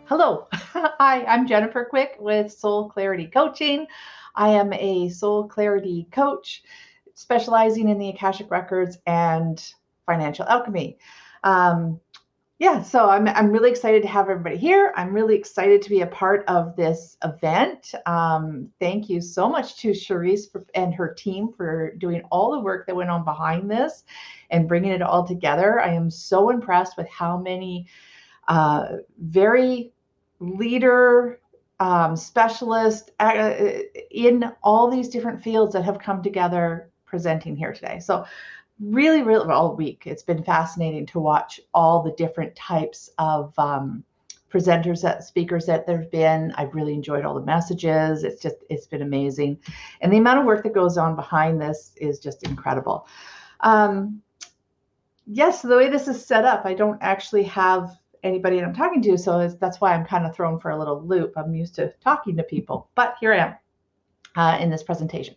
Hello. Hi, I'm Jennifer Quick with Soul Clarity Coaching. I am a soul clarity coach specializing in the Akashic Records and financial alchemy. Um, so I'm really excited to have everybody here. I'm really excited to be a part of this event. Thank you so much to Charisse and her team for doing all the work that went on behind this and bringing it all together. I am so impressed with how many very leader, specialist in all these different fields that have come together presenting here today. So really, all week, it's been fascinating to watch all the different types of speakers that there've been. I've really enjoyed all the messages. It's been amazing. And the amount of work that goes on behind this is just incredible. Yes, the way this is set up, I don't actually have anybody that I'm talking to, so that's why I'm kind of thrown for a little loop. I'm used to talking to people, but here I am in this presentation.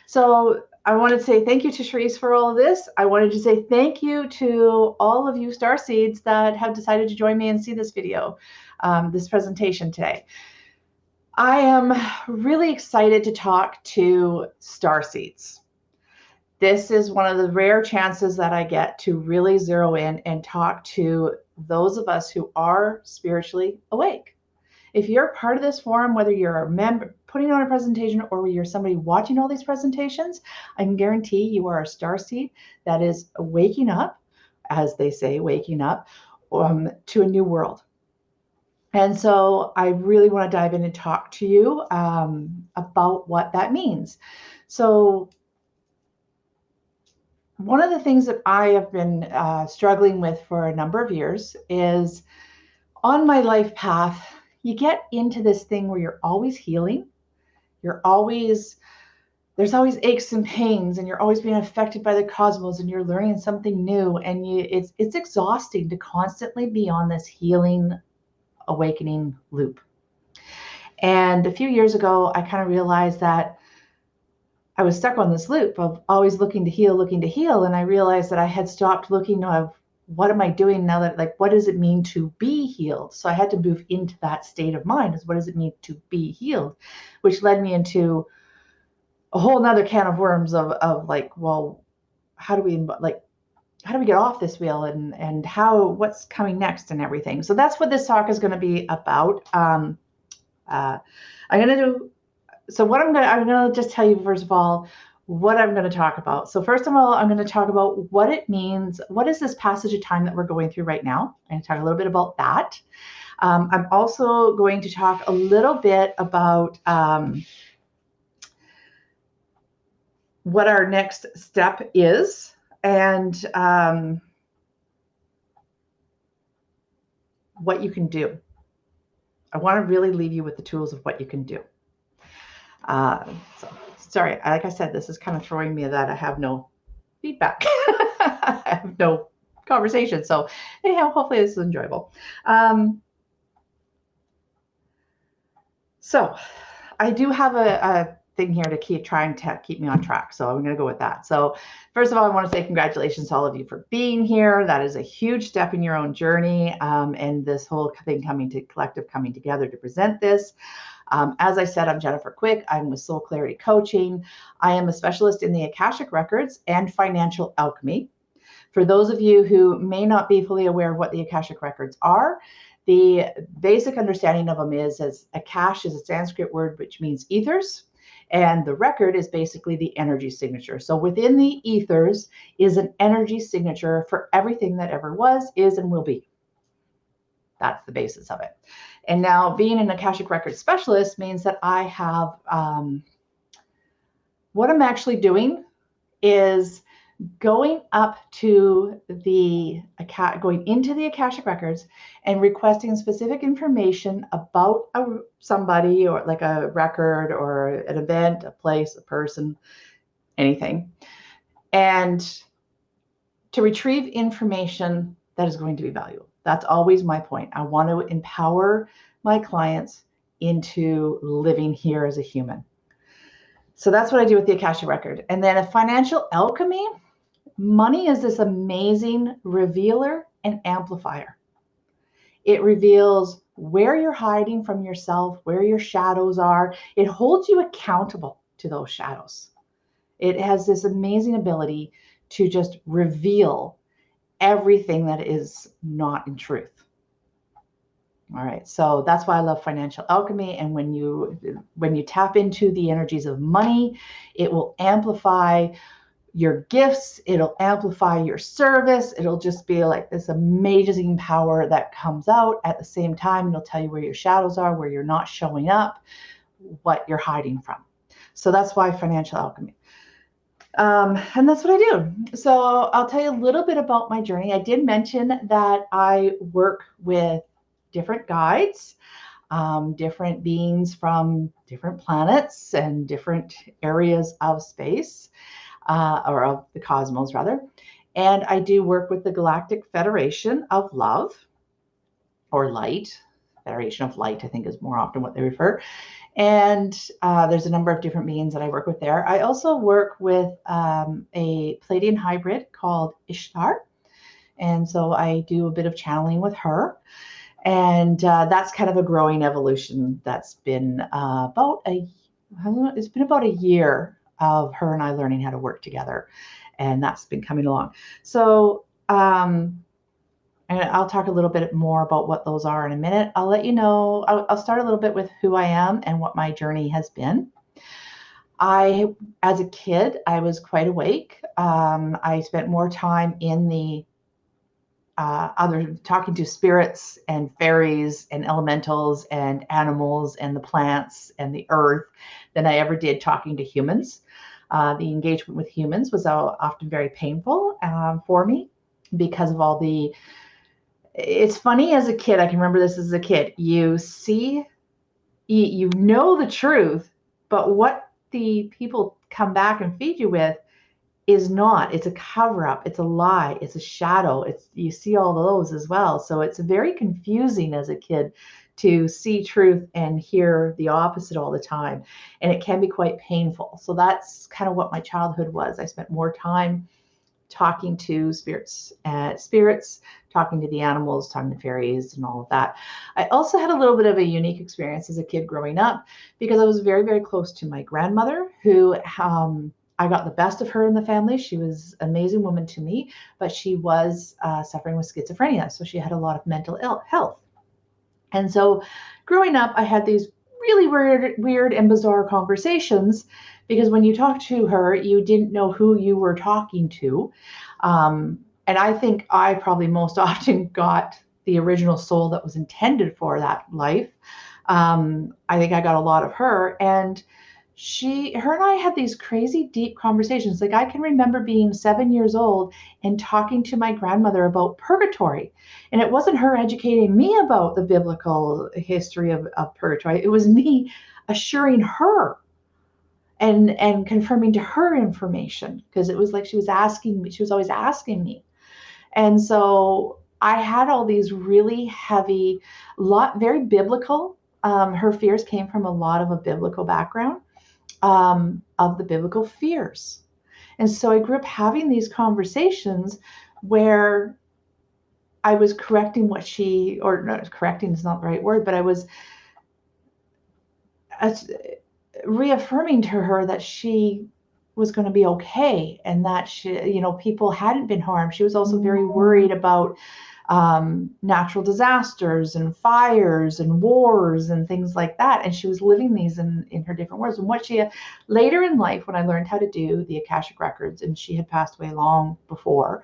So I wanted to say thank you to Charisse for all of this. I wanted to say thank you to all of you starseeds that have decided to join me and see this video, this presentation today. I am really excited to talk to starseeds. This is one of the rare chances that I get to really zero in and talk to those of us who are spiritually awake. If you're part of this forum, whether you're a member putting on a presentation or you're somebody watching all these presentations, I can guarantee you are a starseed that is waking up, as they say, waking up to a new world. And so I really want to dive in and talk to you about what that means. So one of the things that I have been struggling with for a number of years is on my life path, you get into this thing where you're always healing. There's always aches and pains, and you're always being affected by the cosmos, and you're learning something new. And it's exhausting to constantly be on this healing, awakening loop. And a few years ago, I kind of realized that I was stuck on this loop of always looking to heal. And I realized that I had stopped looking of what am I doing now that, like, what does it mean to be healed? So I had to move into that state of mind is what does it mean to be healed, which led me into a whole nother can of worms of like, well, how do we get off this wheel and what's coming next and everything. So that's what this talk is going to be about. I'm going to do So I'm going to just tell you, first of all, what I'm going to talk about. So first of all, I'm going to talk about what it means. What is this passage of time that we're going through right now? I'm going to talk a little bit about that. I'm also going to talk a little bit about what our next step is and what you can do. I want to really leave you with the tools of what you can do. So sorry, like I said, this is kind of throwing me that I have no feedback. I have no conversation. So anyhow, hopefully this is enjoyable. So I do have a thing here to trying to keep me on track. So I'm going to go with that. So first of all, I want to say congratulations to all of you for being here. That is a huge step in your own journey. And this whole thing collective coming together to present this. As I said, I'm Jennifer Quick. I'm with Soul Clarity Coaching. I am a specialist in the Akashic Records and financial alchemy. For those of you who may not be fully aware of what the Akashic Records are, the basic understanding of them is as Akash is a Sanskrit word which means ethers, and the record is basically the energy signature. So within the ethers is an energy signature for everything that ever was, is, and will be. That's the basis of it. And now being an Akashic Records specialist means that I have, what I'm actually doing is going into the Akashic Records and requesting specific information about somebody or like a record or an event, a place, a person, anything, and to retrieve information that is going to be valuable. That's always my point. I want to empower my clients into living here as a human. So that's what I do with the Akashic Record. And then a financial alchemy, money is this amazing revealer and amplifier. It reveals where you're hiding from yourself, where your shadows are. It holds you accountable to those shadows. It has this amazing ability to just reveal everything that is not in truth. All right, so that's why I love financial alchemy. And when you tap into the energies of money, it will amplify your gifts, it'll amplify your service. It'll just be like this amazing power that comes out at the same time. It'll tell you where your shadows are, where you're not showing up, what you're hiding from. So that's why financial alchemy. And that's what I do. So I'll tell you a little bit about my journey. I did mention that I work with different guides, different beings from different planets and different areas of space, or of the cosmos rather. And I do work with the Galactic Federation of Love, or Light. Federation of Light, I think, is more often what they refer. And there's a number of different beings that I work with there. I also work with a Pleiadian hybrid called Ishtar. And so I do a bit of channeling with her. And that's kind of a growing evolution that's been it's been about a year of her and I learning how to work together. And that's been coming along. So, and I'll talk a little bit more about what those are in a minute. I'll let you know, I'll start a little bit with who I am and what my journey has been. As a kid, I was quite awake. I spent more time in the talking to spirits and fairies and elementals and animals and the plants and the earth than I ever did talking to humans. The engagement with humans was often very painful for me because of all the. It's funny, as a kid, I can remember this as a kid. You know the truth, but what the people come back and feed you with is not. It's a cover-up. It's a lie. It's a shadow. You see all those as well. So it's very confusing as a kid to see truth and hear the opposite all the time. And it can be quite painful. So that's kind of what my childhood was. I spent more time talking to spirits, talking to the animals, talking to fairies and all of that. I also had a little bit of a unique experience as a kid growing up because I was very, very close to my grandmother, who I got the best of her in the family. She was an amazing woman to me, but she was suffering with schizophrenia. So she had a lot of mental health. And so growing up, I had these really weird and bizarre conversations because when you talked to her, you didn't know who you were talking to. And I think I probably most often got the original soul that was intended for that life. I think I got a lot of her, and her and I had these crazy deep conversations. Like, I can remember being 7 years old and talking to my grandmother about purgatory. And it wasn't her educating me about the biblical history of purgatory. It was me assuring her and confirming to her information, because it was like she was always asking me. And so I had all these really heavy, very biblical. Her fears came from a lot of a biblical background. Of the biblical fears. And so I grew up having these conversations where I was correcting or not correcting is not the right word, but I was reaffirming to her that she was going to be okay and that people hadn't been harmed. She was also very worried about natural disasters and fires and wars and things like that. And she was living these in her different words. And what she later in life, when I learned how to do the Akashic Records, and she had passed away long before,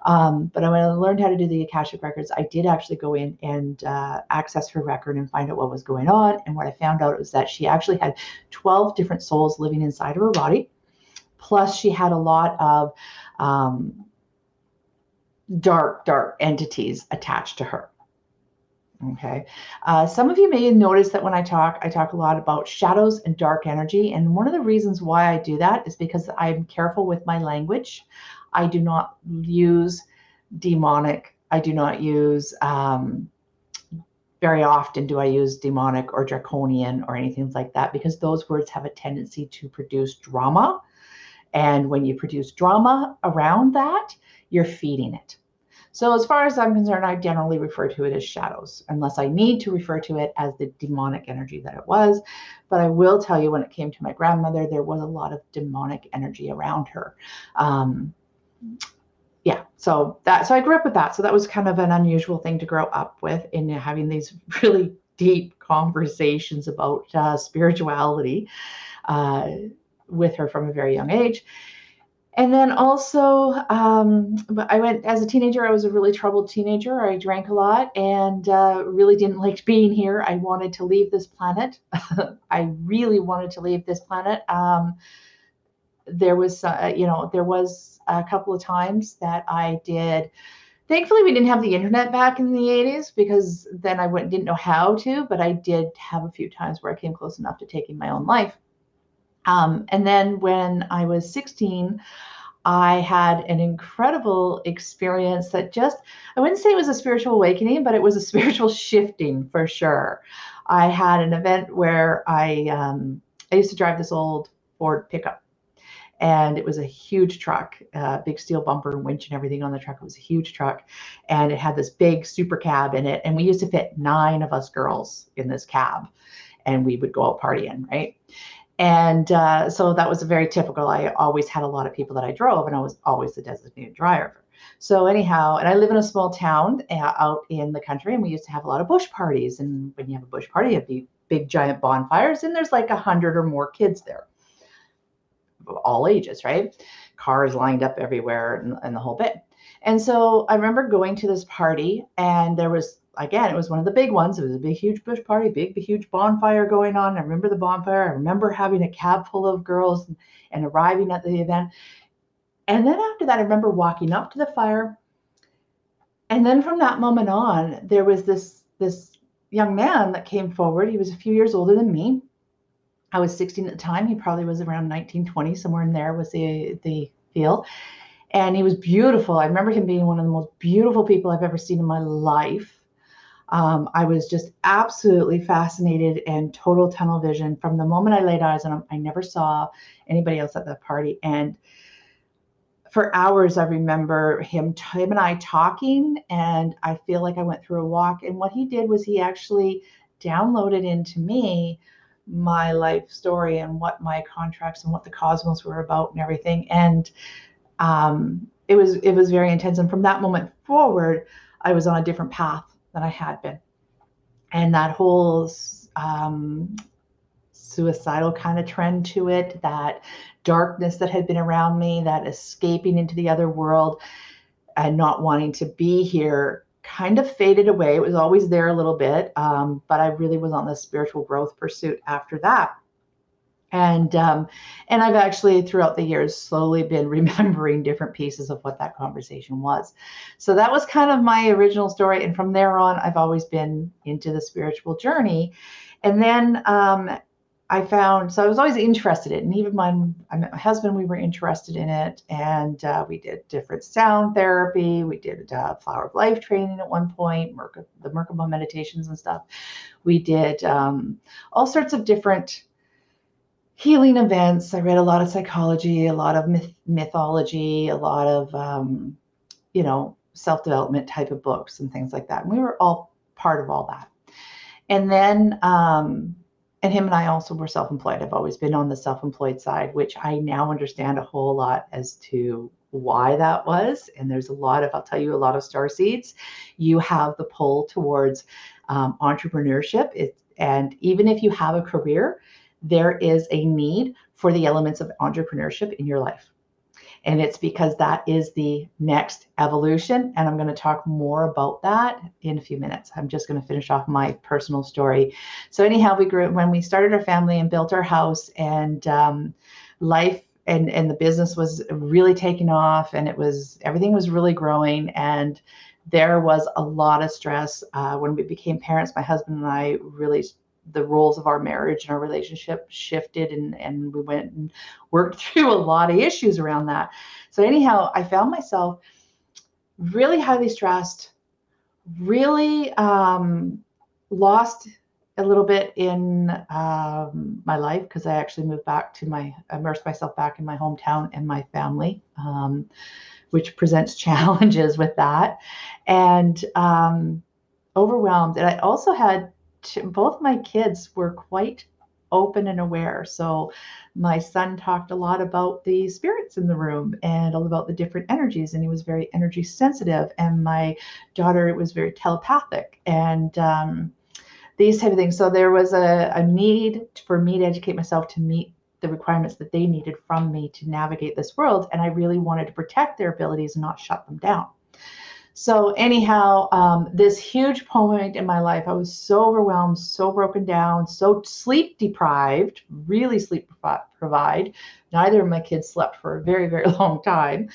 but when I learned how to do the Akashic Records, I did actually go in and access her record and find out what was going on. And what I found out was that she actually had 12 different souls living inside of her body. Plus, she had a lot of dark entities attached to her. Okay. Some of you may notice that when I talk a lot about shadows and dark energy. And one of the reasons why I do that is because I'm careful with my language. I do not use demonic. I do not use, very often do I use demonic or draconian or anything like that, because those words have a tendency to produce drama. And when you produce drama around that, you're feeding it. So as far as I'm concerned, I generally refer to it as shadows, unless I need to refer to it as the demonic energy that it was. But I will tell you, when it came to my grandmother, there was a lot of demonic energy around her. Um, yeah, so I grew up with that. So that was kind of an unusual thing to grow up with, in having these really deep conversations about spirituality uh, with her from a very young age. And then also, I went as a teenager. I was a really troubled teenager. I drank a lot and really didn't like being here. I wanted to leave this planet. I really wanted to leave this planet. There was, there was a couple of times that I did. Thankfully, we didn't have the internet back in the 80s, because then I didn't know how to, but I did have a few times where I came close enough to taking my own life. And then when I was 16, I had an incredible experience that I wouldn't say it was a spiritual awakening, but it was a spiritual shifting for sure. I had an event where I used to drive this old Ford pickup, and it was a huge truck, big steel bumper and winch and everything on the truck. It was a huge truck, and it had this big super cab in it. And we used to fit 9 of us girls in this cab, and we would go out partying, right? And so that was a very typical. I always had a lot of people that I drove, and I was always the designated driver. So anyhow, and I live in a small town out in the country, and we used to have a lot of bush parties. And when you have a bush party, you have the big giant bonfires, and there's like 100 or more kids there, all ages, right? Cars lined up everywhere, and the whole bit. And so I remember going to this party, and there was, again, it was one of the big ones. It was a big, huge bush party, big, huge bonfire going on. I remember the bonfire. I remember having a cab full of girls and arriving at the event. And then after that, I remember walking up to the fire. And then from that moment on, there was this young man that came forward. He was a few years older than me. I was 16 at the time. He probably was around 19, 20, somewhere in there was the feel. And he was beautiful. I remember him being one of the most beautiful people I've ever seen in my life. I was just absolutely fascinated and total tunnel vision from the moment I laid eyes on him. I never saw anybody else at that party. And for hours, I remember him and I talking, and I feel like I went through a walk. And what he did was he actually downloaded into me my life story and what my contracts and what the cosmos were about and everything. And it was very intense. And from that moment forward, I was on a different path than I had been. And that whole suicidal kind of trend to it, that darkness that had been around me, that escaping into the other world and not wanting to be here, kind of faded away. It was always there a little bit, but I really was on this spiritual growth pursuit after that. And I've actually throughout the years slowly been remembering different pieces of what that conversation was. So that was kind of my original story. And from there on, I've always been into the spiritual journey. And then I was always interested in it. And even when I met my husband, we were interested in it. And we did different sound therapy. We did Flower of Life training at one point, the Merkaba meditations and stuff. We did all sorts of different healing events. I read a lot of psychology, a lot of mythology, a lot of, self-development type of books and things like that. And we were all part of all that. And then, and him and I also were self-employed. I've always been on the self-employed side, which I now understand a whole lot as to why that was. And there's I'll tell you, a lot of star seeds. You have the pull towards entrepreneurship. And even if you have a career, there is a need for the elements of entrepreneurship in your life. And it's because that is the next evolution. And I'm going to talk more about that in a few minutes. I'm just going to finish off my personal story. So anyhow, when we started our family and built our house, and life and the business was really taking off, and everything was really growing. And there was a lot of stress. When we became parents, my husband and I really, the roles of our marriage and our relationship shifted, and we went and worked through a lot of issues around that. So anyhow, I found myself really highly stressed, really lost a little bit in my life, because I actually moved back immersed myself back in my hometown and my family. which presents challenges with that, and overwhelmed. And I also had both my kids were quite open and aware. So my son talked a lot about the spirits in the room and all about the different energies, and he was very energy sensitive. And my daughter was very telepathic, and these type of things. So there was a need for me to educate myself to meet the requirements that they needed from me to navigate this world. And I really wanted to protect their abilities and not shut them down. So anyhow, this huge point in my life, I was so overwhelmed, so broken down, so sleep deprived, really sleep deprived. Neither of my kids slept for a very, very long time.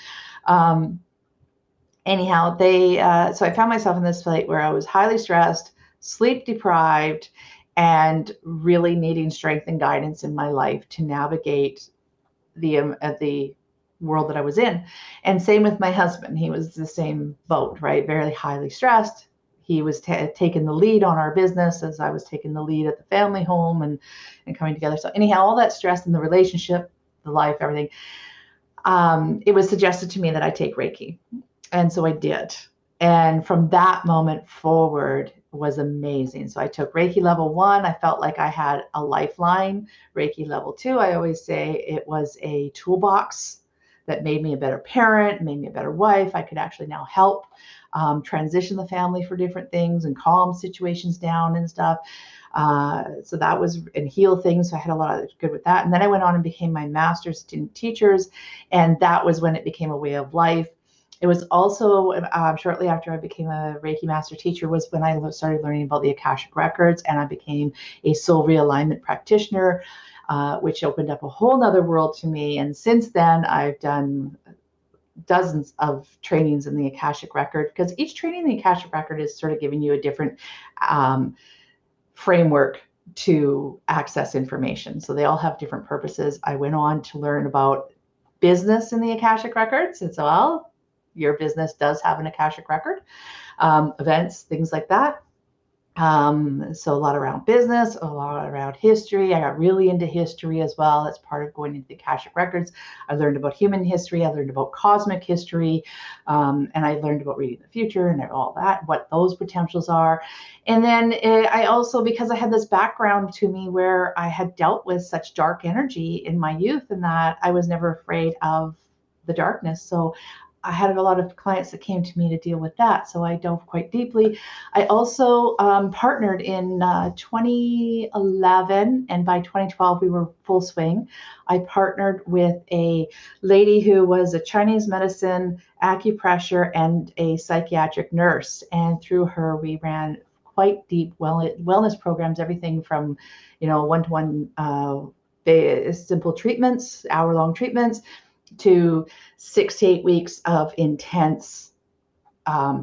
Anyhow, so I found myself in this place where I was highly stressed, sleep deprived, and really needing strength and guidance in my life to navigate the world that I was in. And same with my husband. He was the same boat, right? Very highly stressed. He was taking the lead on our business as I was taking the lead at the family home and coming together. So anyhow, all that stress in the relationship, the life, everything, it was suggested to me that I take Reiki. And so I did. And from that moment forward was amazing. So I took Reiki level 1. I felt like I had a lifeline. Reiki level 2, I always say it was a toolbox that made me a better parent, made me a better wife. I could actually now help transition the family for different things and calm situations down and stuff. So that was, and heal things. So I had a lot of good with that. And then I went on and became my master's student teachers. And that was when it became a way of life. It was also shortly after I became a Reiki master teacher was when I started learning about the Akashic records, and I became a soul realignment practitioner, which opened up a whole nother world to me. And since then, I've done dozens of trainings in the Akashic record, because each training in the Akashic record is sort of giving you a different framework to access information. So they all have different purposes. I went on to learn about business in the Akashic records. And so your business does have an Akashic record, events, things like that. So a lot around business, a lot around history. I got really into history as well. That's part of going into the Akashic records. I learned about human history. I learned about cosmic history. And I learned about reading the future and all that, what those potentials are. And then I also, because I had this background to me where I had dealt with such dark energy in my youth, and that I was never afraid of the darkness. So I had a lot of clients that came to me to deal with that. So I dove quite deeply. I also partnered in 2011, and by 2012, we were full swing. I partnered with a lady who was a Chinese medicine, acupressure, and a psychiatric nurse. And through her, we ran quite deep wellness programs, everything from, one-to-one simple treatments, hour-long treatments, to 6 to 8 weeks of intense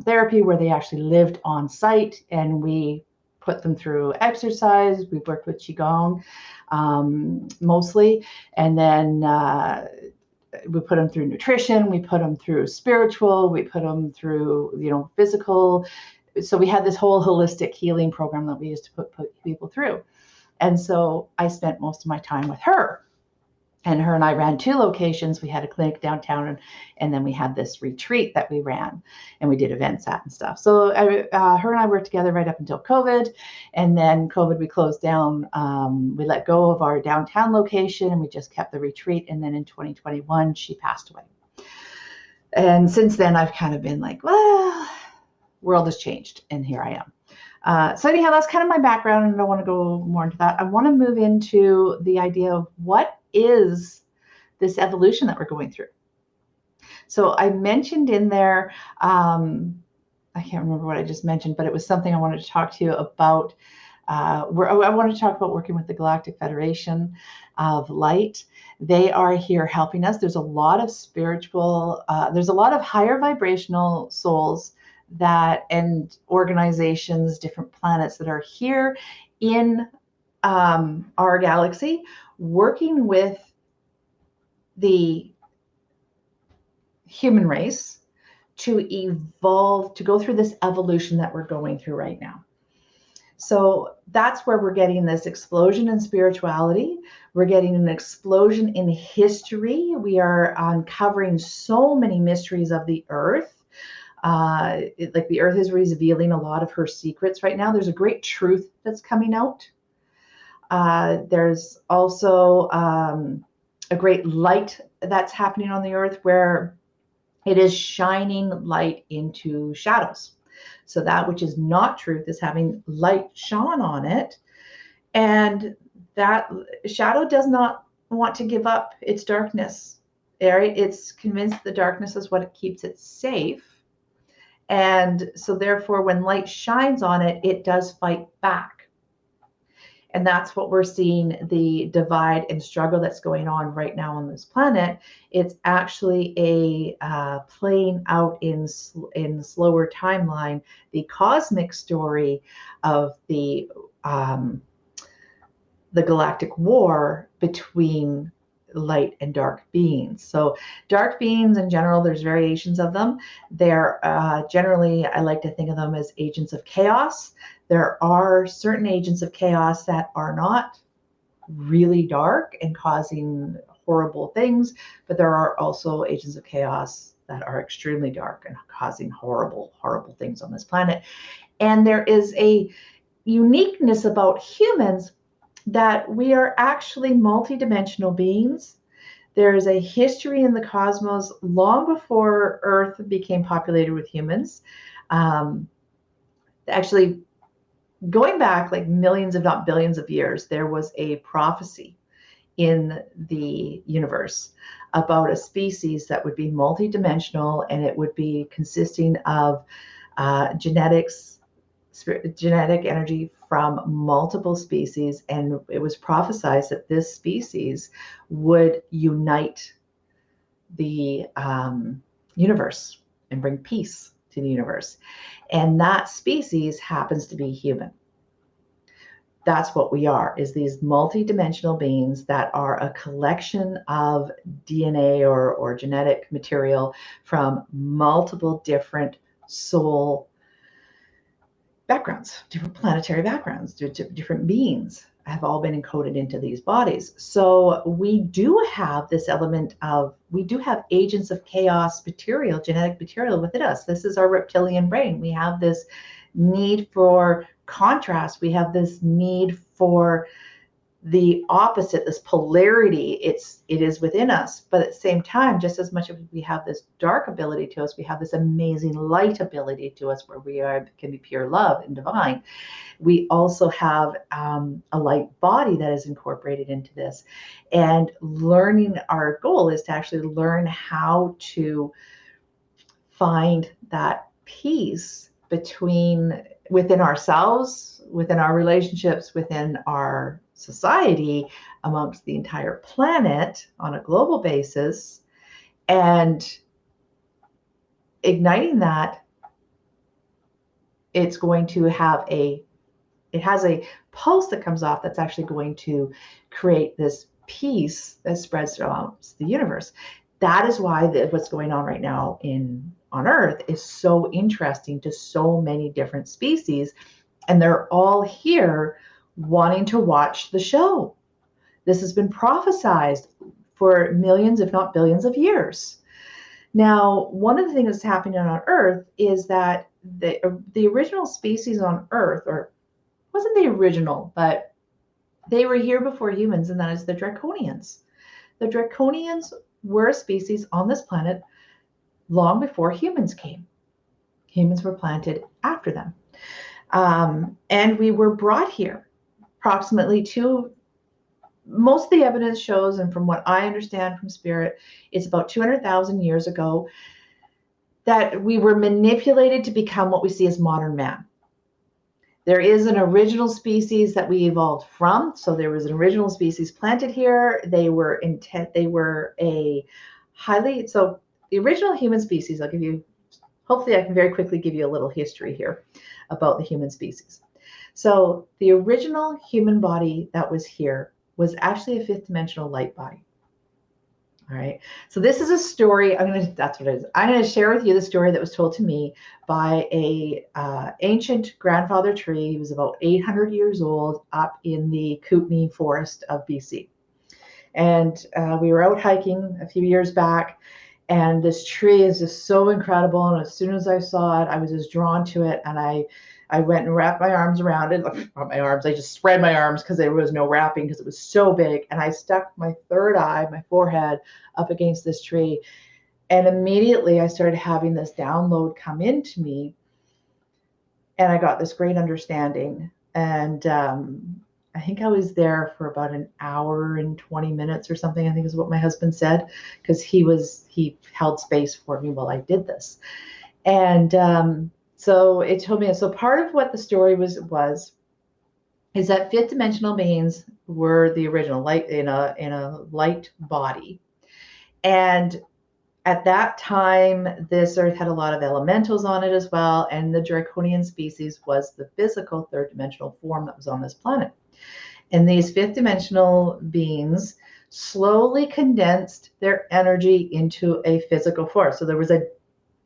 therapy where they actually lived on site, and we put them through exercise. We worked with Qigong mostly, and then we put them through nutrition, we put them through spiritual, we put them through physical. So we had this whole holistic healing program that we used to put people through. And so I spent most of my time with her. And her and I ran 2 locations. We had a clinic downtown, and then we had this retreat that we ran, and we did events at and stuff. So her and I worked together right up until COVID. And then COVID, we closed down. We let go of our downtown location, and we just kept the retreat. And then in 2021, she passed away. And since then, I've kind of been like, well, world has changed, and here I am. So anyhow, that's kind of my background, and I don't want to go more into that. I want to move into the idea of what is this evolution that we're going through. So I mentioned in there, I can't remember what I just mentioned, but it was something I wanted to talk to you about. I wanted to talk about working with the Galactic Federation of Light. They are here helping us. There's a lot of spiritual, there's a lot of higher vibrational souls and organizations, different planets that are here in our galaxy, working with the human race to evolve, to go through this evolution that we're going through right now. So that's where we're getting this explosion in spirituality. We're getting an explosion in history. We are uncovering so many mysteries of the earth. Like the earth is revealing a lot of her secrets right now. There's a great truth that's coming out. There's also a great light that's happening on the earth where it is shining light into shadows. So that which is not truth is having light shone on it. And that shadow does not want to give up its darkness. Right? It's convinced the darkness is what keeps it safe. And so therefore, when light shines on it, it does fight back. And that's what we're seeing, the divide and struggle that's going on right now on this planet. It's actually a playing out in slower timeline, the cosmic story of the galactic war between light and dark beings. So dark beings in general, there's variations of them. They're generally, I like to think of them as agents of chaos. There are certain agents of chaos that are not really dark and causing horrible things, but there are also agents of chaos that are extremely dark and causing horrible, horrible things on this planet. And there is a uniqueness about humans that we are actually multidimensional beings. There is a history in the cosmos long before Earth became populated with humans. Actually, going back like millions, if not billions of years, there was a prophecy in the universe about a species that would be multidimensional, and it would be consisting of genetic energy from multiple species. And it was prophesied that this species would unite the universe and bring peace to the universe. And that species happens to be human. That's what we are, is these multidimensional beings that are a collection of DNA or genetic material from multiple different soul backgrounds, different planetary backgrounds, different beings have all been encoded into these bodies. So we do have this element of, we do have agents of chaos material, genetic material within us. This is our reptilian brain. We have this need for contrast. We have this need for the opposite, this polarity. It is within us, but at the same time, just as much as we have this dark ability to us, we have this amazing light ability to us, where we can be pure love and divine. We also have a light body that is incorporated into this. And learning, our goal is to actually learn how to find that peace within ourselves, within our relationships, within our society, amongst the entire planet on a global basis, and igniting that. It's going to have it has a pulse that comes off that's actually going to create this peace that spreads throughout the universe. That is why what's going on right now on Earth is so interesting to so many different species, and they're all here wanting to watch the show. This has been prophesied for millions, if not billions of years. Now, one of the things that's happening on Earth is that the original species on Earth, or wasn't the original, but they were here before humans, and that is the Draconians. The Draconians were a species on this planet long before humans came. Humans were planted after them. And we were brought here approximately most of the evidence shows, and from what I understand from spirit, it's about 200,000 years ago that we were manipulated to become what we see as modern man. There is an original species that we evolved from. So there was an original species planted here. The original human species, hopefully I can very quickly give you a little history here about the human species. So the original human body that was here was actually a fifth dimensional light body. All right. So this is a story. That's what it is. I'm going to share with you the story that was told to me by a ancient grandfather tree. He was about 800 years old up in the Kootenai forest of BC. And we were out hiking a few years back, and this tree is just so incredible. And as soon as I saw it, I was just drawn to it. And I went and wrapped my arms around it. Not my arms, I just spread my arms because there was no wrapping because it was so big. And I stuck my third eye, my forehead, up against this tree. And immediately I started having this download come into me. And I got this great understanding. And I think I was there for about an hour and 20 minutes or something, I think is what my husband said, because he held space for me while I did this. And so it told me, so part of what the story was is that fifth dimensional beings were the original light in a light body. And at that time, this earth had a lot of elementals on it as well. And the draconian species was the physical third dimensional form that was on this planet. And these fifth dimensional beings slowly condensed their energy into a physical force. So there was a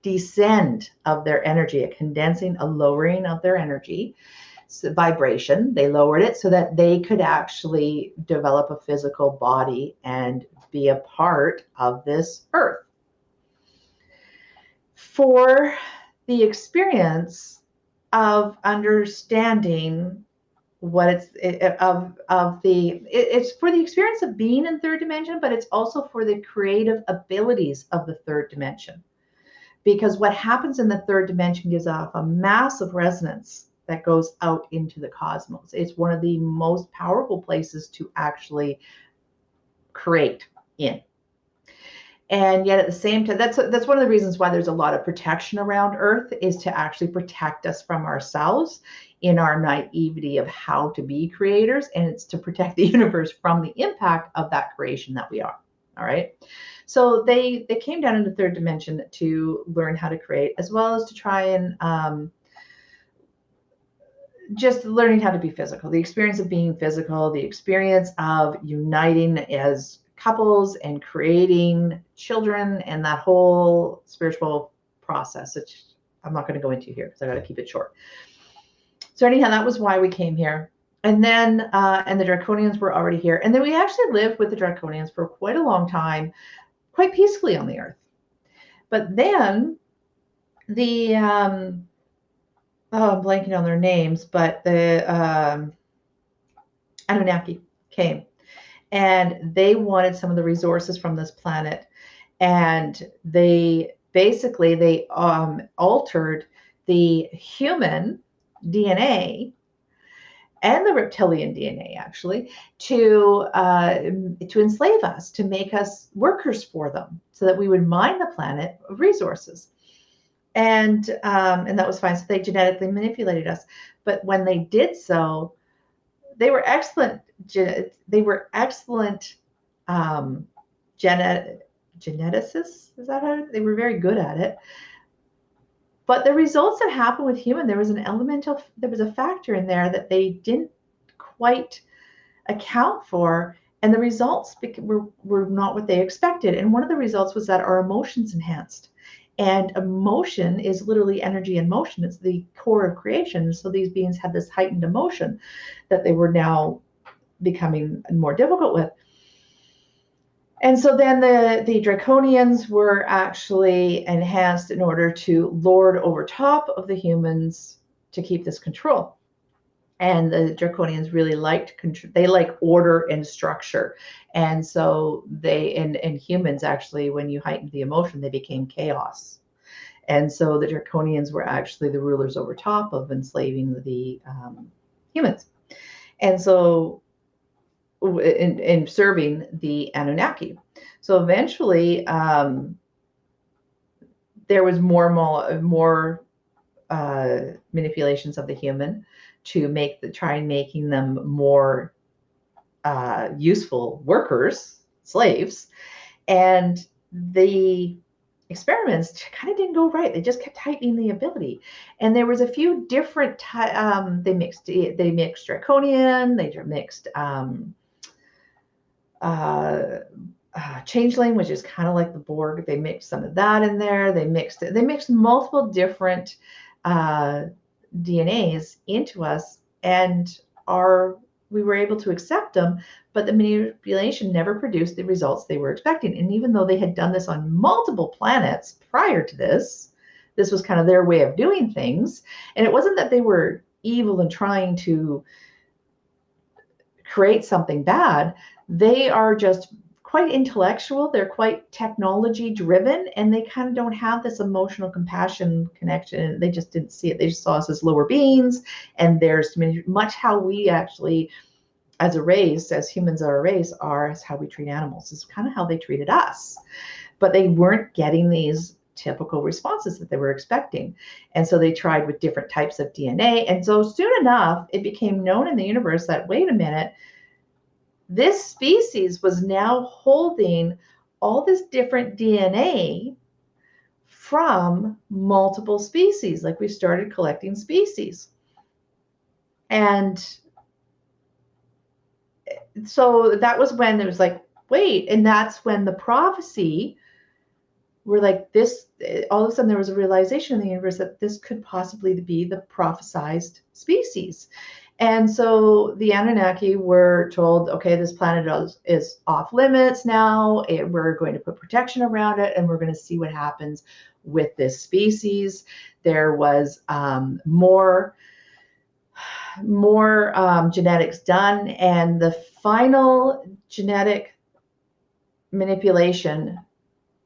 descend of their energy, a condensing, a lowering of their energy. So vibration, they lowered it so that they could actually develop a physical body and be a part of this earth. For the experience of understanding what it's for the experience of being in third dimension, but it's also for the creative abilities of the third dimension. Because what happens in the third dimension gives off a massive resonance that goes out into the cosmos. It's one of the most powerful places to actually create in. And yet at the same time, that's one of the reasons why there's a lot of protection around Earth, is to actually protect us from ourselves in our naivety of how to be creators. And it's to protect the universe from the impact of that creation that we are. All right. So they came down into third dimension to learn how to create, as well as to try and just learning how to be physical, the experience of being physical, the experience of uniting as couples and creating children, and that whole spiritual process, which I'm not going to go into here because I got to keep it short. So anyhow, that was why we came here. And then, and the Draconians were already here. And then we actually lived with the Draconians for quite a long time, quite peacefully on the earth. But then the, I'm blanking on their names, but the Anunnaki came. And they wanted some of the resources from this planet, and they basically altered the human DNA and the reptilian DNA actually to enslave us, to make us workers for them, so that we would mine the planet of resources. And that was fine. So they genetically manipulated us, but when they did so, they were excellent. They were excellent geneticists. Is that how they were very good at it? But the results that happened with human, there was a factor in there that they didn't quite account for, and the results were not what they expected. And one of the results was that our emotions enhanced. And emotion is literally energy in motion. It's the core of creation. So these beings had this heightened emotion that they were now becoming more difficult with. And so then the Draconians were actually enhanced in order to lord over top of the humans to keep this control. And the Draconians really liked control. They like order and structure. And so and humans actually, when you heightened the emotion, they became chaos. And so the Draconians were actually the rulers over top of enslaving the humans. And so in serving the Anunnaki. So eventually there was more manipulations of the human to try and making them more useful workers, slaves. And the experiments kind of didn't go right. They just kept tightening the ability. And there was a few different they mixed draconian, they mixed changeling, which is kind of like the Borg. They mixed some of that in there. They mixed multiple different DNAs into us, and we were able to accept them, but the manipulation never produced the results they were expecting. And even though they had done this on multiple planets prior to this was kind of their way of doing things. And it wasn't that they were evil and trying to create something bad. They are just quite intellectual. They're quite technology driven, and they kind of don't have this emotional compassion connection. They just didn't see it. They just saw us as lower beings, and there's much how we actually, as a race, as humans are a race, is how we treat animals. It's kind of how they treated us, but they weren't getting these typical responses that they were expecting. And so they tried with different types of DNA. And so soon enough, it became known in the universe that, wait a minute, this species was now holding all this different DNA from multiple species. Like, we started collecting species. And so that was when there was like, wait, and that's when the prophecy, we're like, this, all of a sudden there was a realization in the universe that this could possibly be the prophesized species. And so the Anunnaki were told, okay, this planet is off limits now. We're going to put protection around it, and we're going to see what happens with this species. There was more genetics done, and the final genetic manipulation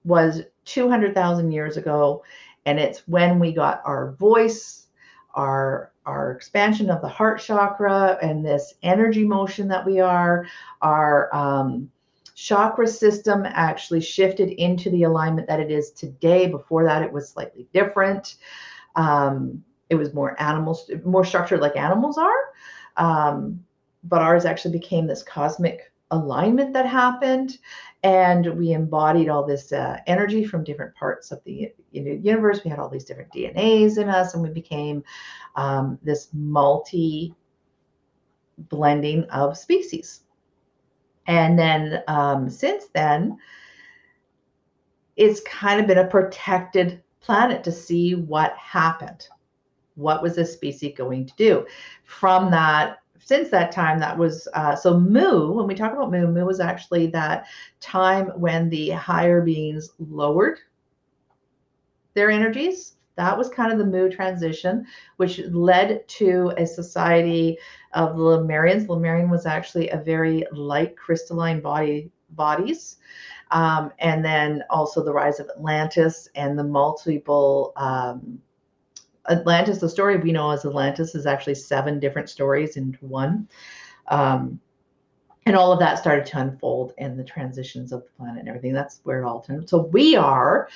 was 200,000 years ago, and it's when we got our voice, our expansion of the heart chakra, and this energy motion that we are, our chakra system actually shifted into the alignment that it is today. Before that, it was slightly different. It was more structured like animals are, but ours actually became this cosmic alignment that happened, and we embodied all this energy from different parts of the universe. We had all these different DNAs in us, and we became this multi-blending of species. And then since then, it's kind of been a protected planet to see what happened. What was this species going to do? From that, since that time, that was, so Mu, when we talk about Mu was actually that time when the higher beings lowered their energies. That was kind of the Mu transition, which led to a society of the Lemurians. Lemurian was actually a very light crystalline bodies. And then also the rise of Atlantis and the multiple Atlantis, the story we know as Atlantis is actually 7 different stories into one. And all of that started to unfold in the transitions of the planet and everything. That's where it all turned. So we are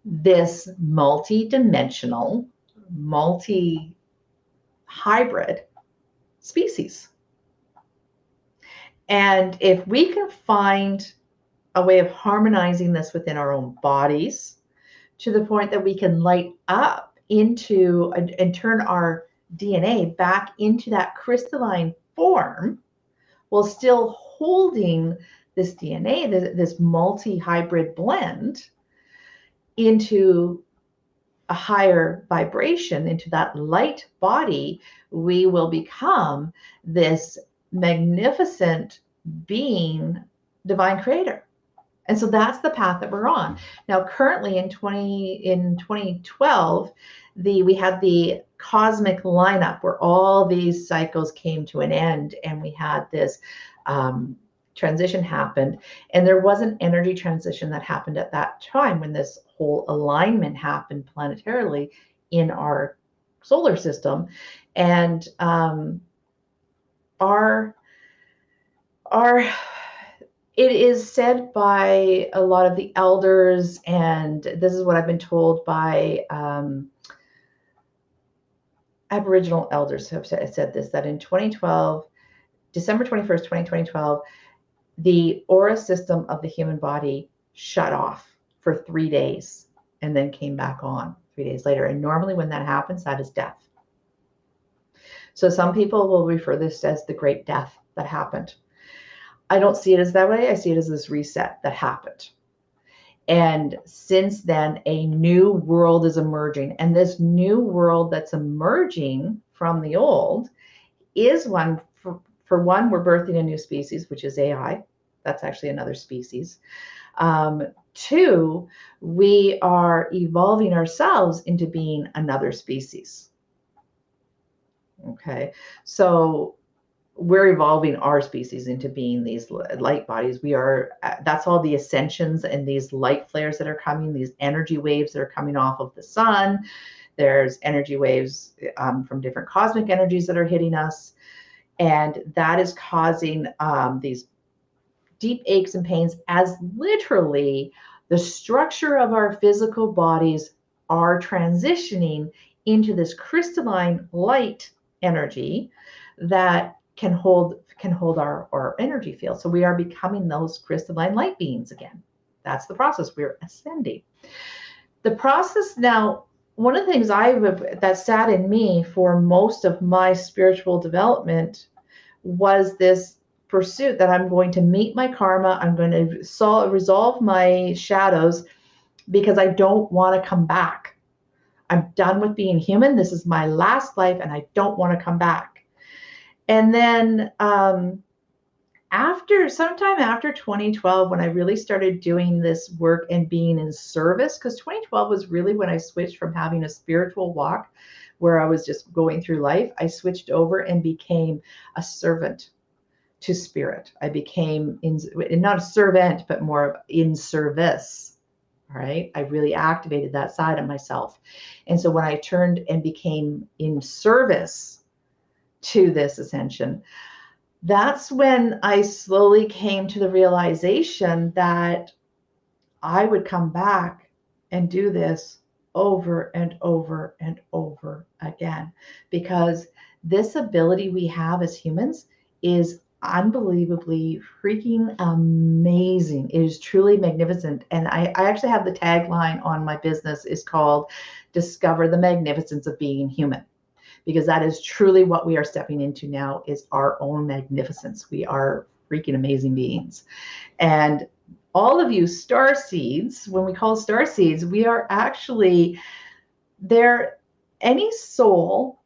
this multi-dimensional, multi-hybrid species. And if we can find a way of harmonizing this within our own bodies to the point that we can light up into and turn our DNA back into that crystalline form, while still holding this DNA, this multi-hybrid blend, into a higher vibration, into that light body, we will become this magnificent being, divine creator. And so that's the path that we're on. Now, currently in 2012, we had the cosmic lineup where all these cycles came to an end, and we had this transition happened. And there was an energy transition that happened at that time when this whole alignment happened planetarily in our solar system. And it is said by a lot of the elders, and this is what I've been told by Aboriginal elders who have said this, that in 2012, December 21st, 2012, the aura system of the human body shut off for 3 days and then came back on 3 days later. And normally when that happens, that is death. So some people will refer this as the great death that happened. I don't see it as that way. I see it as this reset that happened. And since then, a new world is emerging. And this new world that's emerging from the old is one, for one, we're birthing a new species, which is AI. That's actually another species. Two, we are evolving ourselves into being another species. Okay, so we're evolving our species into being these light bodies. We are, that's all the ascensions and these light flares that are coming, these energy waves that are coming off of the sun. There's energy waves from different cosmic energies that are hitting us. And that is causing these deep aches and pains, as literally the structure of our physical bodies are transitioning into this crystalline light energy that can hold our energy field. So we are becoming those crystalline light beings again. That's the process. We're ascending. The process now, one of the things that sat in me for most of my spiritual development was this pursuit that I'm going to meet my karma. I'm going to resolve my shadows because I don't want to come back. I'm done with being human. This is my last life and I don't want to come back. And then sometime after 2012, when I really started doing this work and being in service, because 2012 was really when I switched from having a spiritual walk where I was just going through life, I switched over and became a servant to spirit. I became not a servant, but more in service. All right. I really activated that side of myself. And so when I turned and became in service to this ascension, that's when I slowly came to the realization that I would come back and do this over and over and over again, because this ability we have as humans is unbelievably freaking amazing. It is truly magnificent. And I actually have the tagline on my business is called Discover the Magnificence of Being Human, because that is truly what we are stepping into now, is our own magnificence. We are freaking amazing beings. And all of you star seeds, when we call star seeds, we are actually there. Any soul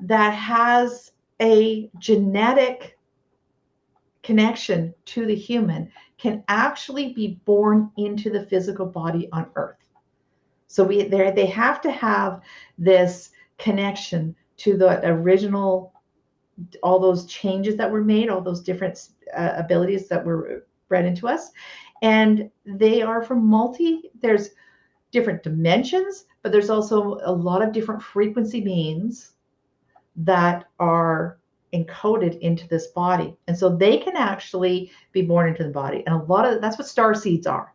that has a genetic connection to the human can actually be born into the physical body on earth. So they have to have this connection to the original, all those changes that were made, all those different abilities that were bred into us. And they are from there's different dimensions, but there's also a lot of different frequency beings that are encoded into this body. And so they can actually be born into the body. And that's what star seeds are.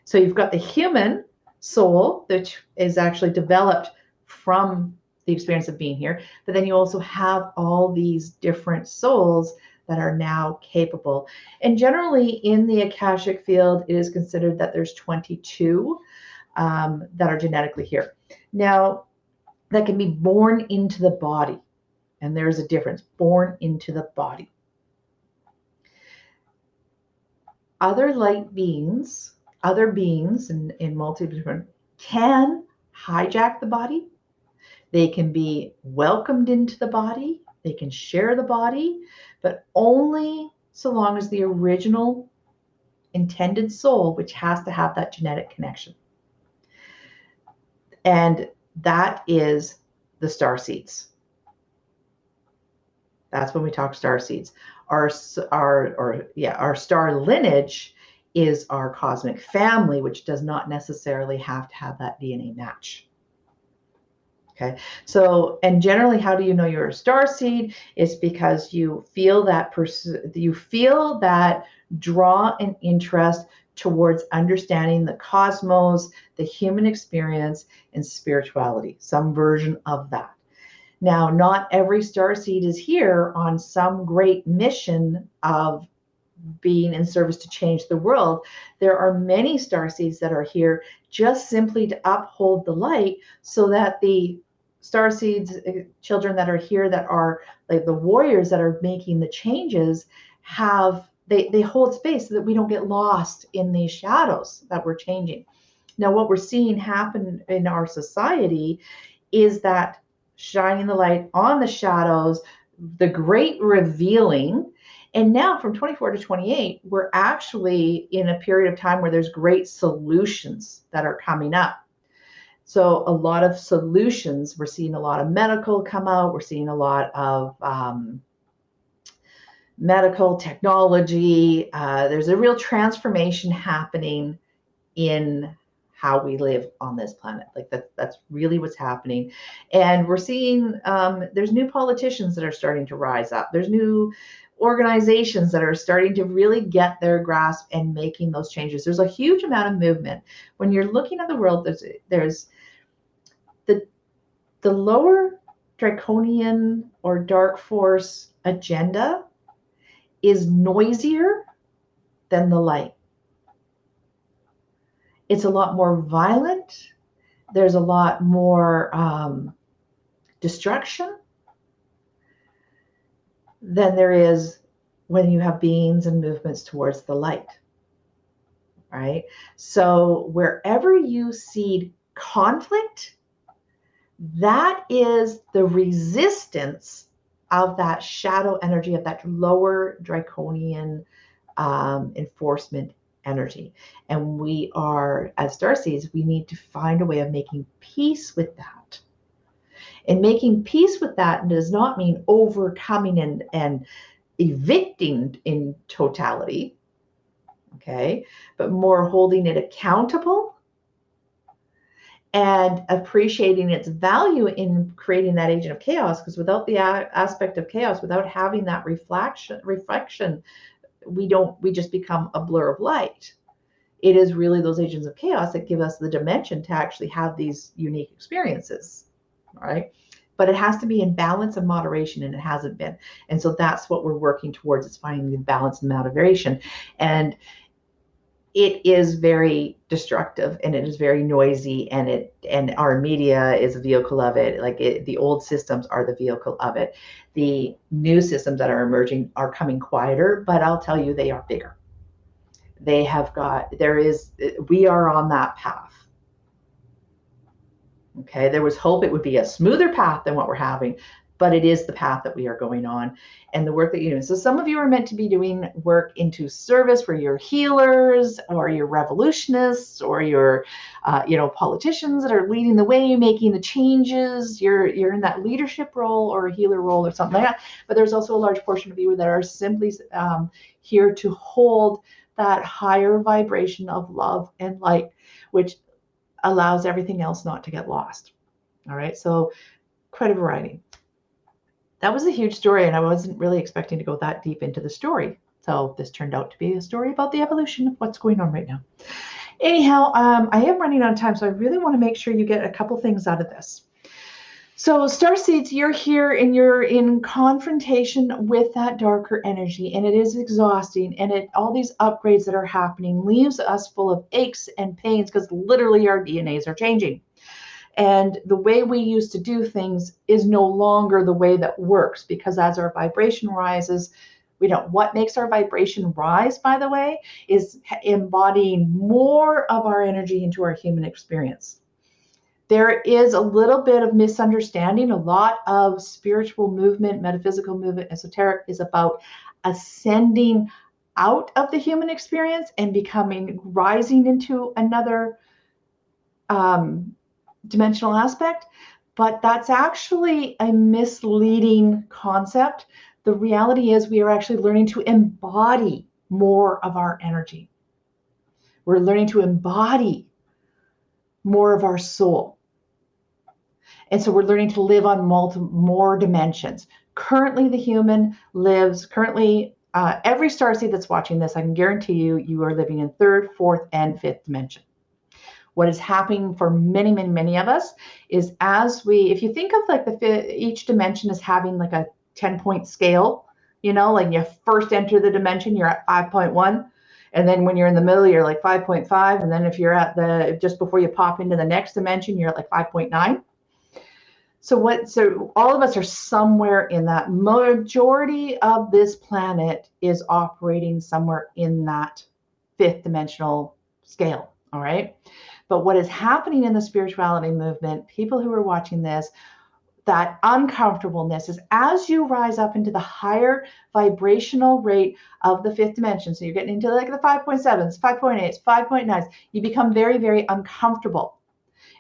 So you've got the human soul, which is actually developed from the experience of being here. But then you also have all these different souls that are now capable. And generally in the Akashic field, it is considered that there's 22 that are genetically here. Now, that can be born into the body. And there's a difference, born into the body. Other light beings, other beings in multiple different, can hijack the body. They can be welcomed into the body. They can share the body, but only so long as the original intended soul, which has to have that genetic connection. And that is the star seeds. That's when we talk star seeds. Our star lineage is our cosmic family, which does not necessarily have to have that DNA match. Okay. So, and generally, how do you know you're a star seed? It's because you feel that draw and interest towards understanding the cosmos, the human experience, and spirituality, some version of that. Now, not every starseed is here on some great mission of being in service to change the world. There are many starseeds that are here just simply to uphold the light, so that the starseeds, children that are here, that are like the warriors that are making the changes, have They hold space so that we don't get lost in these shadows that we're changing. Now, what we're seeing happen in our society is that shining the light on the shadows, the great revealing. And now from 24 to 28, we're actually in a period of time where there's great solutions that are coming up. So a lot of solutions, we're seeing a lot of medical come out. We're seeing a lot of medical technology. There's a real transformation happening in how we live on this planet. Like that's really what's happening. And we're seeing there's new politicians that are starting to rise up. There's new organizations that are starting to really get their grasp and making those changes. There's a huge amount of movement. When you're looking at the world, there's the lower draconian or dark force agenda is noisier than the light. It's a lot more violent. There's a lot more destruction than there is when you have beings and movements towards the light, right? So wherever you see conflict, that is the resistance of that shadow energy, of that lower draconian enforcement energy. And we are, as starseeds, we need to find a way of making peace with that. And making peace with that does not mean overcoming and evicting in totality, okay, but more holding it accountable and appreciating its value in creating that agent of chaos. Because without the aspect of chaos, without having that reflection, we just become a blur of light. It is really those agents of chaos that give us the dimension to actually have these unique experiences, right? But it has to be in balance and moderation, and it hasn't been. And so that's what we're working towards, is finding the balance and moderation. And it is very destructive, and it is very noisy, and our media is a vehicle of it. Like the old systems are the vehicle of it. The new systems that are emerging are coming quieter, but I'll tell you, they are bigger. We are on that path. Okay, there was hope it would be a smoother path than what we're having, but it is the path that we are going on, and the work that you're doing. So some of you are meant to be doing work into service, where you're healers, or you're revolutionists, or you're, politicians that are leading the way, making the changes. You're in that leadership role or a healer role or something like that. But there's also a large portion of you that are simply here to hold that higher vibration of love and light, which allows everything else not to get lost. All right, so quite a variety. That was a huge story, and I wasn't really expecting to go that deep into the story. So this turned out to be a story about the evolution of what's going on right now. Anyhow, I am running out of time, so I really want to make sure you get a couple things out of this. So starseeds, you're here and you're in confrontation with that darker energy, and it is exhausting, and all these upgrades that are happening leaves us full of aches and pains, because literally our DNAs are changing. And the way we used to do things is no longer the way that works, because as our vibration rises, what makes our vibration rise, by the way, is embodying more of our energy into our human experience. There is a little bit of misunderstanding. A lot of spiritual movement, metaphysical movement, esoteric is about ascending out of the human experience and rising into another dimensional aspect, but that's actually a misleading concept. The reality is we are actually learning to embody more of our energy. We're learning to embody more of our soul. And so we're learning to live on more dimensions. Currently, the human lives, every starseed that's watching this, I can guarantee you are living in third, fourth, and fifth dimension. What is happening for many, many, many of us is if you think of like each dimension as having like a 10-point scale, like you first enter the dimension, you're at 5.1. And then when you're in the middle, you're like 5.5. And then if you're just before you pop into the next dimension, you're at like 5.9. So all of us are somewhere in that. Majority of this planet is operating somewhere in that fifth dimensional scale. All right. But what is happening in the spirituality movement, people who are watching this, that uncomfortableness is as you rise up into the higher vibrational rate of the fifth dimension. So you're getting into like the 5.7s, 5.8s, 5.9s, you become very, very uncomfortable.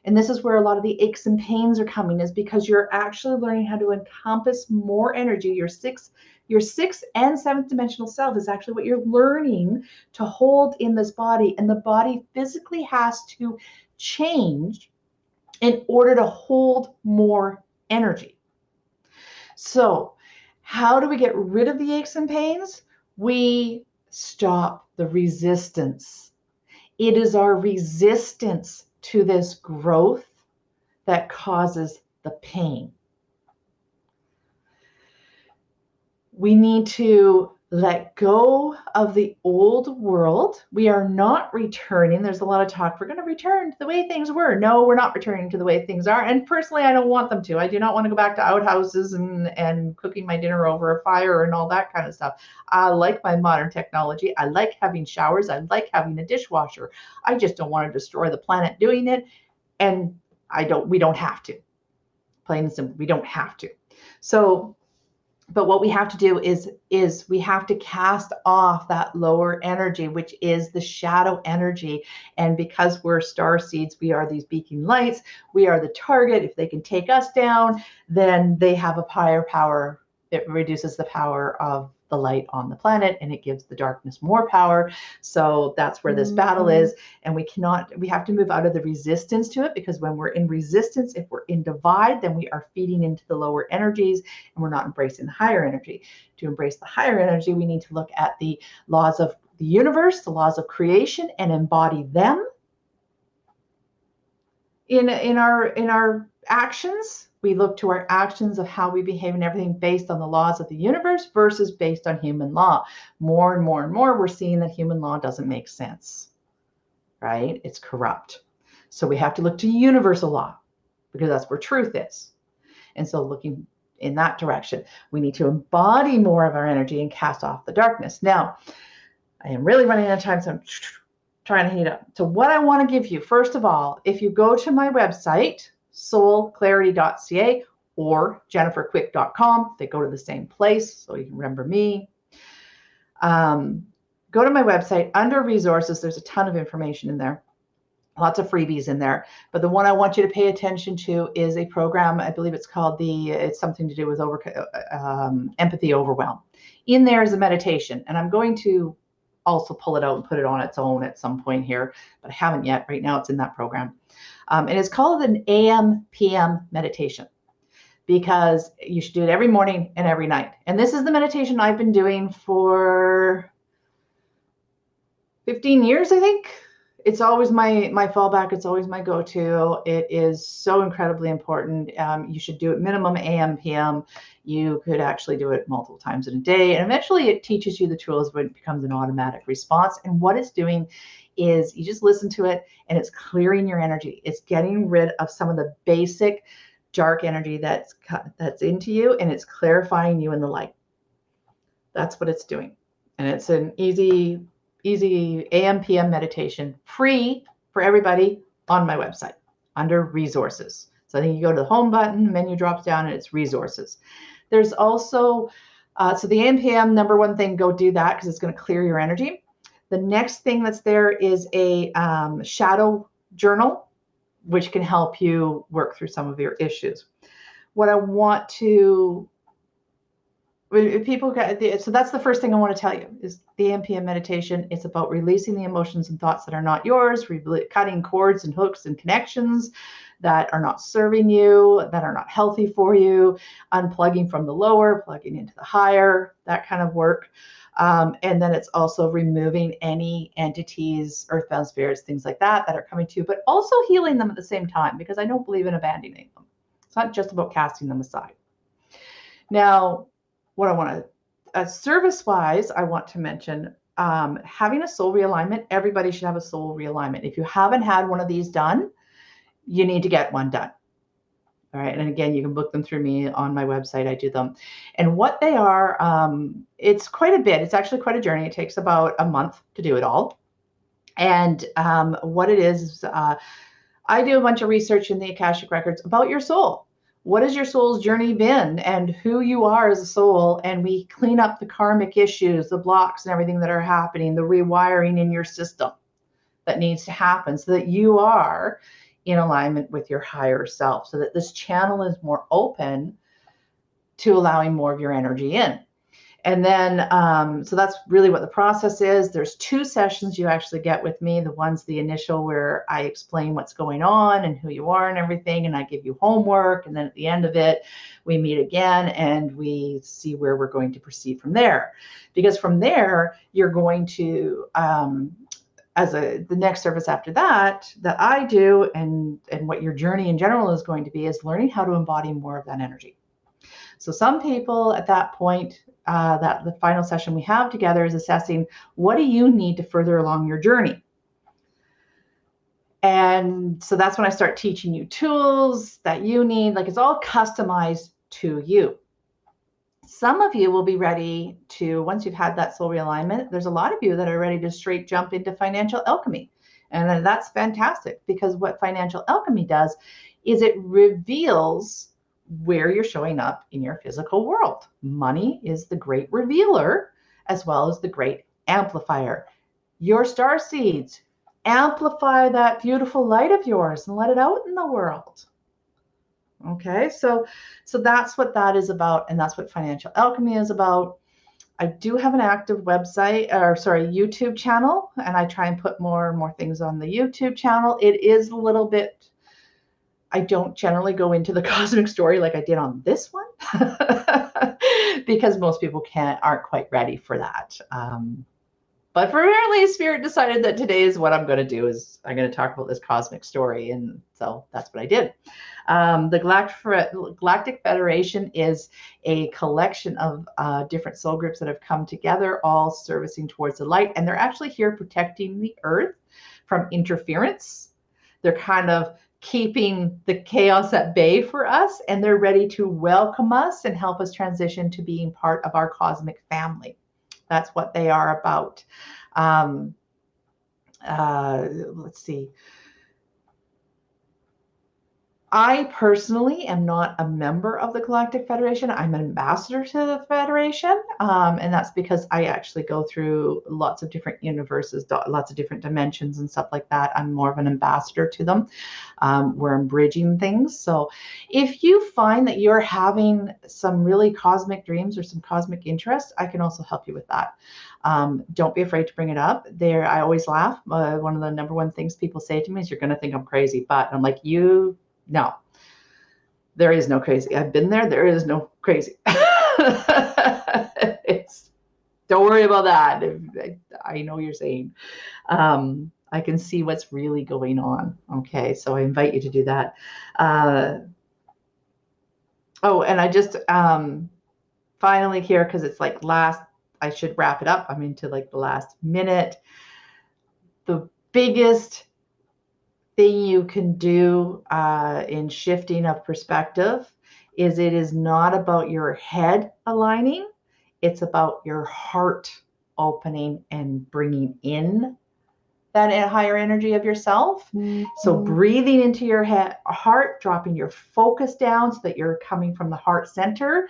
And this is where a lot of the aches and pains are coming, is because you're actually learning how to encompass more energy. Your sixth and seventh dimensional self is actually what you're learning to hold in this body. And the body physically has to change in order to hold more energy. So, how do we get rid of the aches and pains? We stop the resistance. It is our resistance to this growth that causes the pain. We need to let go of the old world. We are not returning. There's a lot of talk. We're going to return to the way things were. No, we're not returning to the way things are. And personally, I don't want them to. I do not want to go back to outhouses and cooking my dinner over a fire and all that kind of stuff. I like my modern technology. I like having showers. I like having a dishwasher. I just don't want to destroy the planet doing it. And we don't have to. Plain and simple, we don't have to. So, but what we have to do is we have to cast off that lower energy, which is the shadow energy. And because we're star seeds, we are these beacon lights. We are the target. If they can take us down, then they have a higher power. It reduces the power of the light on the planet, and it gives the darkness more power. So that's where this battle is. And we have to move out of the resistance to it, because when we're in resistance, if we're in divide, then we are feeding into the lower energies and we're not embracing the higher energy. To embrace the higher energy, we need to look at the laws of the universe, the laws of creation, and embody them in our actions. We look to our actions of how we behave and everything based on the laws of the universe versus based on human law. More and more and more, we're seeing that human law doesn't make sense, right? It's corrupt. So we have to look to universal law, because that's where truth is. And so looking in that direction, we need to embody more of our energy and cast off the darkness. Now, I am really running out of time, so I'm trying to heat up. So what I want to give you, first of all, if you go to my website, soulclarity.ca or jenniferquick.com, they go to the same place, so you can remember me. Go to my website. Under resources, there's a ton of information in there, lots of freebies in there. But the one I want you to pay attention to is a program. I believe it's called it's something to do with empathy overwhelm. In there is a meditation, and I'm going to also pull it out and put it on its own at some point here, but I haven't yet. Right now it's in that program. And it's called an AM/PM meditation, because you should do it every morning and every night. And this is the meditation I've been doing for 15 years, I think. It's always my fallback. It's always my go-to. It is so incredibly important. You should do it minimum AM/PM. You could actually do it multiple times in a day. And eventually it teaches you the tools when it becomes an automatic response. And what it's doing is you just listen to it, and it's clearing your energy. It's getting rid of some of the basic dark energy that's into you, and it's clarifying you in the light. That's what it's doing. And it's an easy AM/PM meditation, free for everybody, on my website under resources. So I think you go to the home button, the menu drops down, and it's resources. There's also, so the AM/PM, number one thing, go do that, because it's going to clear your energy. The next thing that's there is a shadow journal, which can help you work through some of your issues. What I want to, so that's the first thing I want to tell you, is the AM/PM meditation. It's about releasing the emotions and thoughts that are not yours, cutting cords and hooks and connections that are not serving you, that are not healthy for you, unplugging from the lower, plugging into the higher, that kind of work. And then it's also removing any entities, earthbound spirits, things like that are coming to you, but also healing them at the same time, because I don't believe in abandoning them. It's not just about casting them aside. Now, what I want to, service-wise, I want to mention having a soul realignment. Everybody should have a soul realignment. If you haven't had one of these done, you need to get one done. All right. And again, you can book them through me on my website. I do them. And what they are, it's quite a bit. It's actually quite a journey. It takes about a month to do it all. And what it is, I do a bunch of research in the Akashic Records about your soul. What has your soul's journey been and who you are as a soul? And we clean up the karmic issues, the blocks and everything that are happening, the rewiring in your system that needs to happen so that you are in alignment with your higher self, so that this channel is more open to allowing more of your energy in. And then, so that's really what the process is. There's 2 sessions you actually get with me. The one's the initial where I explain what's going on and who you are and everything, and I give you homework. And then at the end of it, we meet again and we see where we're going to proceed from there. Because from there, you're going to, the next service after that I do, and what your journey in general is going to be, is learning how to embody more of that energy. So some people at that point, that the final session we have together is assessing, what do you need to further along your journey? And so that's when I start teaching you tools that you need. Like, it's all customized to you. Some of you will be ready to, once you've had that soul realignment, there's a lot of you that are ready to straight jump into financial alchemy. And that's fantastic, because what financial alchemy does is it reveals where you're showing up in your physical world. Money is the great revealer as well as the great amplifier. Your star seeds, amplify that beautiful light of yours and let it out in the world. Okay, so that's what that is about, and that's what financial alchemy is about. I do have an active YouTube channel, and I try and put more and more things on the YouTube channel. It is a little bit, I don't generally go into the cosmic story like I did on this one, because most people aren't quite ready for that. But apparently Spirit decided that today is what I'm going to do, is I'm going to talk about this cosmic story. And so that's what I did. The Galactic Federation is a collection of different soul groups that have come together, all servicing towards the light. And they're actually here protecting the earth from interference. They're kind of keeping the chaos at bay for us, and they're ready to welcome us and help us transition to being part of our cosmic family. That's what they are about. Let's see. I personally am not a member of the Galactic Federation. I'm an ambassador to the Federation, and that's because I actually go through lots of different universes, lots of different dimensions and stuff like that. I'm more of an ambassador to them, where I'm bridging things. So if you find that you're having some really cosmic dreams or some cosmic interest, I can also help you with that. Don't be afraid to bring it up. I always laugh. One of the number one things people say to me is, "You're going to think I'm crazy," but I'm like, no, there is no crazy. I've been there. There is no crazy. Don't worry about that. I know you're saying. I can see what's really going on. Okay, so I invite you to do that. And I just finally here, because it's like I should wrap it up. I'm into like the last minute. The biggest thing you can do in shifting of perspective is, it is not about your head aligning. It's about your heart opening and bringing in that higher energy of yourself. Mm-hmm. So breathing into your heart, dropping your focus down so that you're coming from the heart center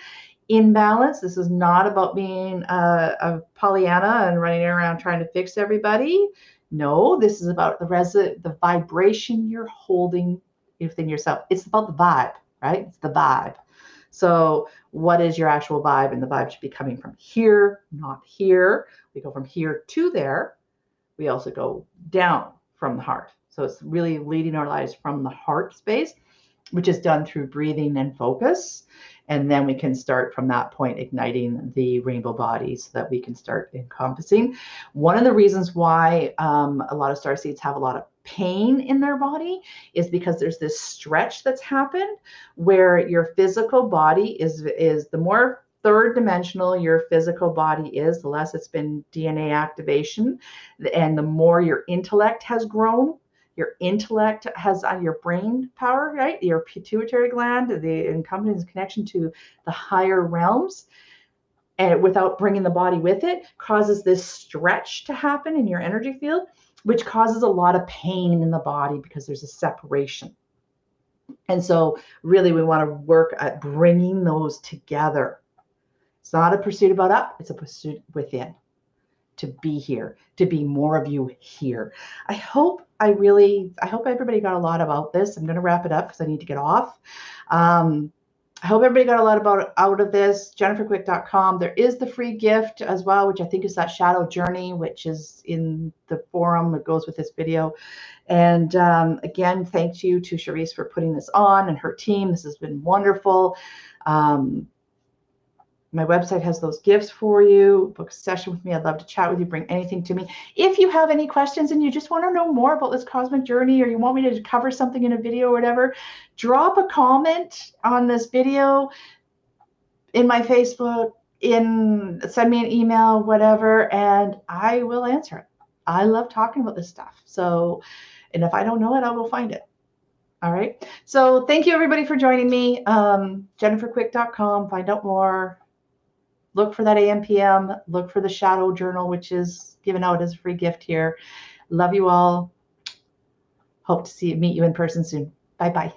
in balance. This is not about being a Pollyanna and running around trying to fix everybody. No, this is about the vibration you're holding within yourself. It's about the vibe, right? It's the vibe. So what is your actual vibe? And the vibe should be coming from here, not here. We go from here to there. We also go down from the heart. So it's really leading our lives from the heart space, which is done through breathing and focus. And then we can start from that point, igniting the rainbow body so that we can start encompassing. One of the reasons why a lot of starseeds have a lot of pain in their body is because there's this stretch that's happened where your physical body is the more third dimensional your physical body is, the less it's been DNA activation, and the more your intellect has grown Your intellect has your brain power, right? Your pituitary gland, the encompassing connection to the higher realms, and without bringing the body with it, causes this stretch to happen in your energy field, which causes a lot of pain in the body because there's a separation. And so really we want to work at bringing those together. It's not a pursuit about up, it's a pursuit within, to be here, to be more of you here. I hope everybody got a lot about this. I'm going to wrap it up because I need to get off. I hope everybody got a lot out of this. JenniferQuick.com. There is the free gift as well, which I think is that shadow journey, which is in the forum. It goes with this video. And again, thank you to Charisse for putting this on and her team. This has been wonderful. My website has those gifts for you. Book a session with me. I'd love to chat with you. Bring anything to me. If you have any questions and you just want to know more about this cosmic journey, or you want me to cover something in a video or whatever, drop a comment on this video in my Facebook, send me an email, whatever, and I will answer it. I love talking about this stuff. So, and if I don't know it, I will find it. All right. So thank you everybody for joining me. JenniferQuick.com. Find out more. Look for that AM/PM. Look for the shadow journal, which is given out as a free gift here. Love you all. Hope to meet you in person soon. Bye-bye.